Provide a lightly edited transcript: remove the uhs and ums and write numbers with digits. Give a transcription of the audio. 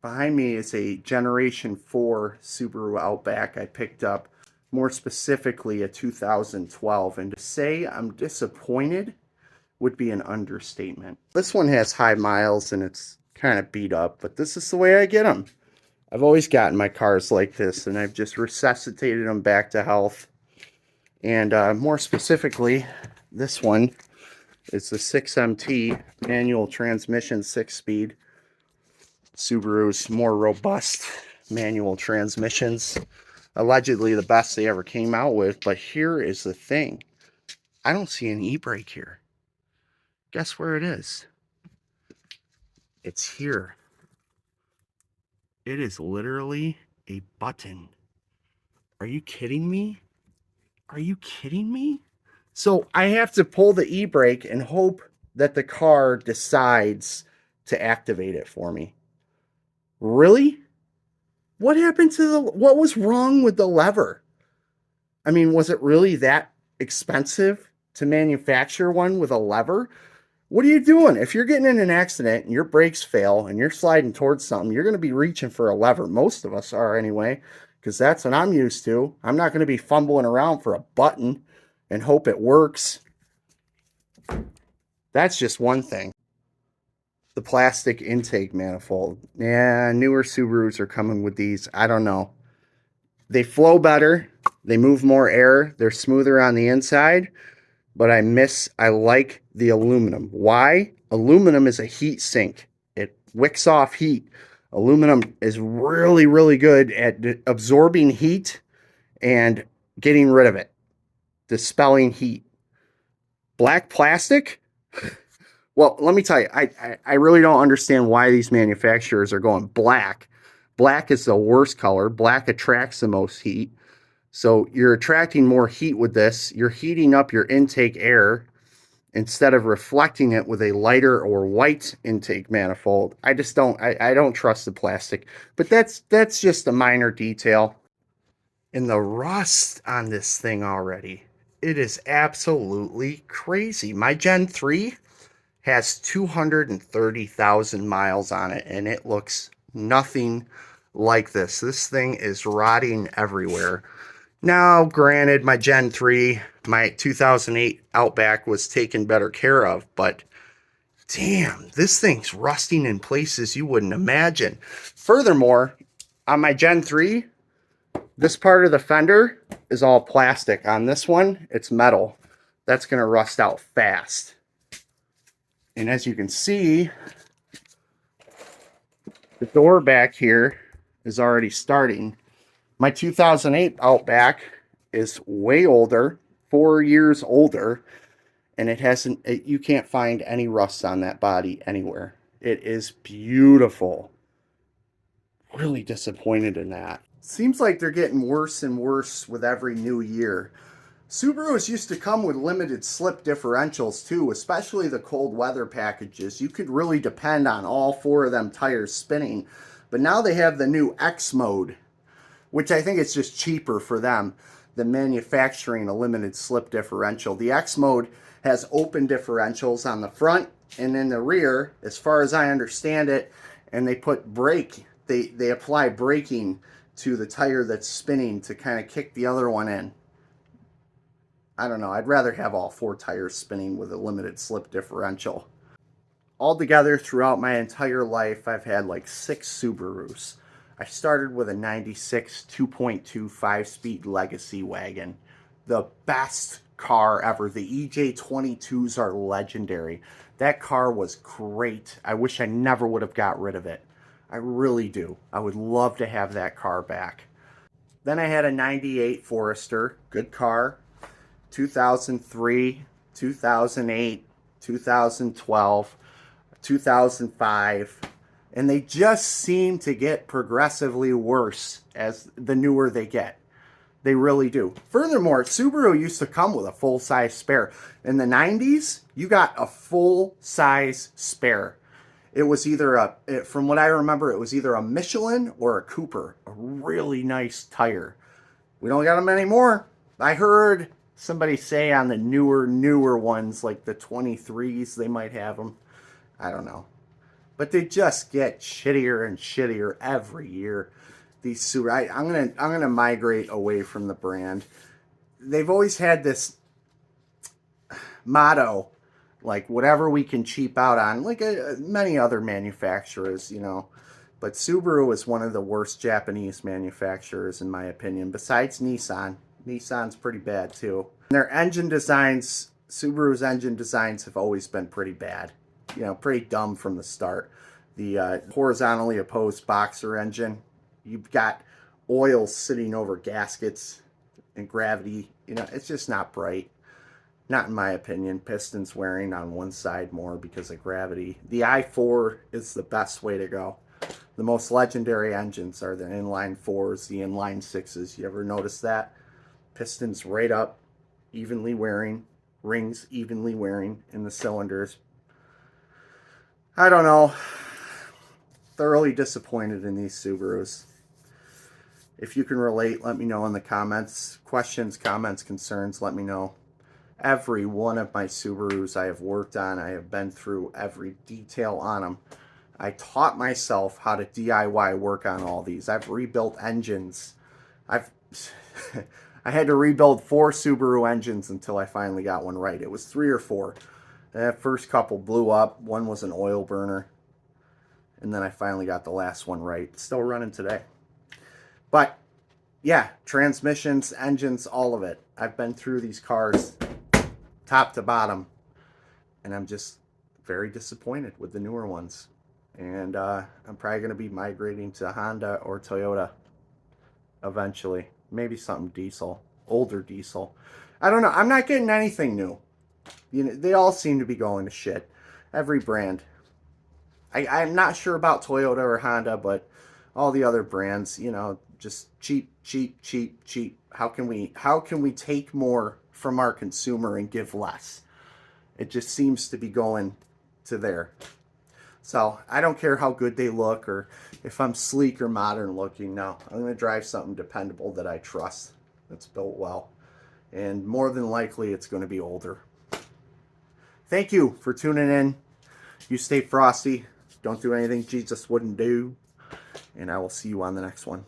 Behind me is a Generation 4 Subaru Outback I picked up, more specifically a 2012. And to say I'm disappointed would be an understatement. This one has high miles and it's kind of beat up, but this is the way I get them. I've always gotten my cars like this, and I've just resuscitated them back to health. And more specifically, this one is the 6MT manual transmission 6-speed. Subaru's more robust manual transmissions. Allegedly the best they ever came out with, but here is the thing. I don't see an e-brake here. Guess where it is? It's here. It is literally a button. Are you kidding me? Are you kidding me? So I have to pull the e-brake and hope that the car decides to activate it for me. Really? What happened to what was wrong with the lever? I mean, was it really that expensive to manufacture one with a lever? What are you doing? If you're getting in an accident and your brakes fail and you're sliding towards something, you're going to be reaching for a lever. Most of us are anyway, because that's what I'm used to. I'm not going to be fumbling around for a button and hope it works. That's just one thing. The plastic intake manifold. Yeah, newer Subarus are coming with these. I don't know. They flow better. They move more air. They're smoother on the inside. But I like the aluminum. Why? Aluminum is a heat sink. It wicks off heat. Aluminum is really, really good at absorbing heat and getting rid of it, dispelling heat. Black plastic? Well, let me tell you, I really don't understand why these manufacturers are going black. Black is the worst color. Black attracts the most heat. So you're attracting more heat with this. You're heating up your intake air instead of reflecting it with a lighter or white intake manifold. I just don't, I don't trust the plastic. But that's just a minor detail. And the rust on this thing already, it is absolutely crazy. My Gen 3 has 230,000 miles on it, and it looks nothing like this. This thing is rotting everywhere. Now, granted, my Gen 3, my 2008 Outback was taken better care of, but damn, this thing's rusting in places you wouldn't imagine. Furthermore, on my Gen 3, this part of the fender is all plastic. On this one, it's metal. That's going to rust out fast. And as you can see, the door back here is already starting. My 2008 Outback is way older, 4 years older, and it hasn't, you can't find any rust on that body anywhere. It is beautiful. Really disappointed in that. Seems like they're getting worse and worse with every new year. Subarus used to come with limited slip differentials too, especially the cold weather packages. You could really depend on all 4 of them tires spinning. But now they have the new X mode, which I think is just cheaper for them than manufacturing a limited slip differential. The X mode has open differentials on the front and in the rear, as far as I understand it, and they put brake, they apply braking to the tire that's spinning to kind of kick the other one in. I don't know, I'd rather have all 4 tires spinning with a limited slip differential. Altogether, throughout my entire life, I've had like 6 Subarus. I started with a 96 2.2 5-speed Legacy wagon. The best car ever. The EJ22s are legendary. That car was great. I wish I never would have got rid of it. I really do. I would love to have that car back. Then I had a 98 Forester. Good car. 2003, 2008, 2012, 2005, and they just seem to get progressively worse as the newer they get. They really do. Furthermore, Subaru used to come with a full-size spare. In the 90s, you got a full-size spare. It was either from what I remember, it was either a Michelin or a Cooper. A really nice tire. We don't got them anymore. I heard somebody say on the newer ones, like the 23s, they might have them. I don't know. but they just get shittier and shittier every year. These Subaru, I'm gonna migrate away from the brand. They've always had this motto, like whatever we can cheap out on, like many other manufacturers, you know. But Subaru is one of the worst Japanese manufacturers, in my opinion, besides Nissan. Nissan's pretty bad too. And their engine designs, Subaru's engine designs have always been pretty bad. You know, pretty dumb from the start. The horizontally opposed boxer engine, you've got oil sitting over gaskets and gravity. You know, it's just not bright. Not in my opinion. Pistons wearing on one side more because of gravity. The i4 is the best way to go. The most legendary engines are the inline 4s, the inline 6s. You ever notice that? Pistons right up, evenly wearing, rings evenly wearing in the cylinders. I don't know. Thoroughly disappointed in these Subarus. If you can relate, let me know in the comments. Questions, comments, concerns, let me know. Every one of my Subarus I have worked on, I have been through every detail on them. I taught myself how to DIY work on all these. I've rebuilt engines. I had to rebuild 4 Subaru engines until I finally got one right. It was 3 or 4. That first couple blew up. One was an oil burner. And then I finally got the last one right. It's still running today. But yeah, transmissions, engines, all of it. I've been through these cars top to bottom, and I'm just very disappointed with the newer ones. And I'm probably going to be migrating to Honda or Toyota eventually. Maybe something diesel, older diesel. I don't know. I'm not getting anything new. You know, they all seem to be going to shit. Every brand. I'm not sure about Toyota or Honda, but all the other brands, you know, just cheap, cheap, cheap, cheap. How can we take more from our consumer and give less? It just seems to be going to there. So I don't care how good they look or if I'm sleek or modern looking. No, I'm going to drive something dependable that I trust, that's built well. And more than likely, it's going to be older. Thank you for tuning in. You stay frosty. Don't do anything Jesus wouldn't do. And I will see you on the next one.